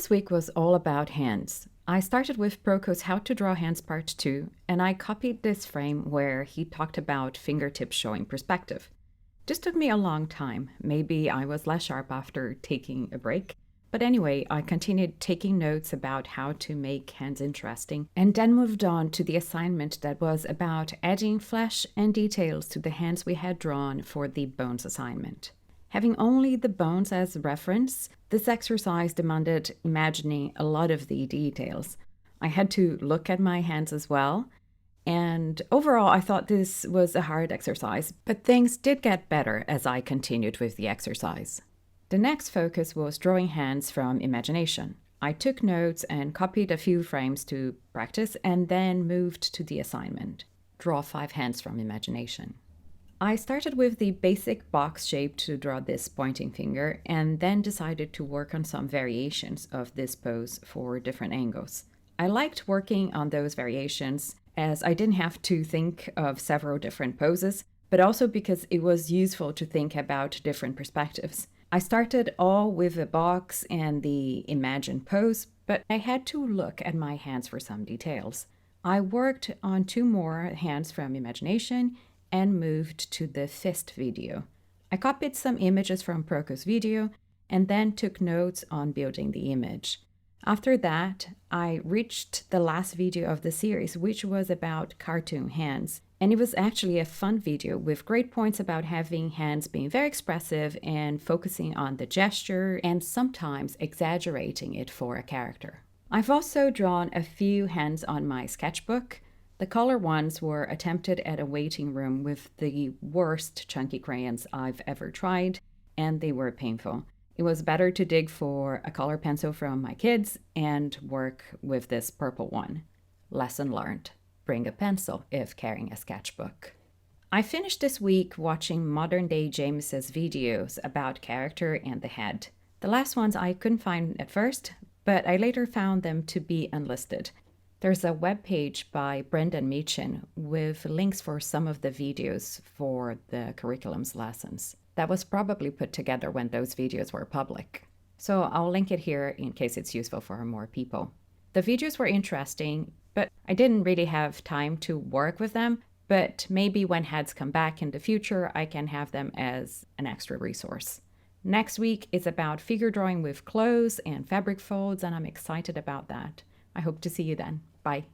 This week was all about hands. I started with Proko's How to Draw Hands Part 2, and I copied this frame where he talked about fingertips showing perspective. This took me a long time. Maybe I was less sharp after taking a break. But anyway, I continued taking notes about how to make hands interesting, and then moved on to the assignment that was about adding flesh and details to the hands we had drawn for the bones assignment. Having only the bones as reference, this exercise demanded imagining a lot of the details. I had to look at my hands as well, and overall I thought this was a hard exercise, but things did get better as I continued with the exercise. The next focus was drawing hands from imagination. I took notes and copied a few frames to practice and then moved to the assignment. Draw 5 hands from imagination. I started with the basic box shape to draw this pointing finger and then decided to work on some variations of this pose for different angles. I liked working on those variations as I didn't have to think of several different poses, but also because it was useful to think about different perspectives. I started all with a box and the imagined pose, but I had to look at my hands for some details. I worked on 2 more hands from imagination and moved to the fist video. I copied some images from Proko's video and then took notes on building the image. After that, I reached the last video of the series, which was about cartoon hands. And it was actually a fun video with great points about having hands being very expressive and focusing on the gesture and sometimes exaggerating it for a character. I've also drawn a few hands on my sketchbook. The color ones were attempted at a waiting room with the worst chunky crayons I've ever tried, and they were painful. It was better to dig for a color pencil from my kids and work with this purple one. Lesson learned. Bring a pencil if carrying a sketchbook. I finished this week watching Modern Day James's videos about character and the head. The last ones I couldn't find at first, but I later found them to be unlisted. There's a webpage by Brendan Meachin with links for some of the videos for the curriculum's lessons. That was probably put together when those videos were public. So I'll link it here in case it's useful for more people. The videos were interesting, but I didn't really have time to work with them. But maybe when heads come back in the future, I can have them as an extra resource. Next week is about figure drawing with clothes and fabric folds, and I'm excited about that. I hope to see you then. Bye.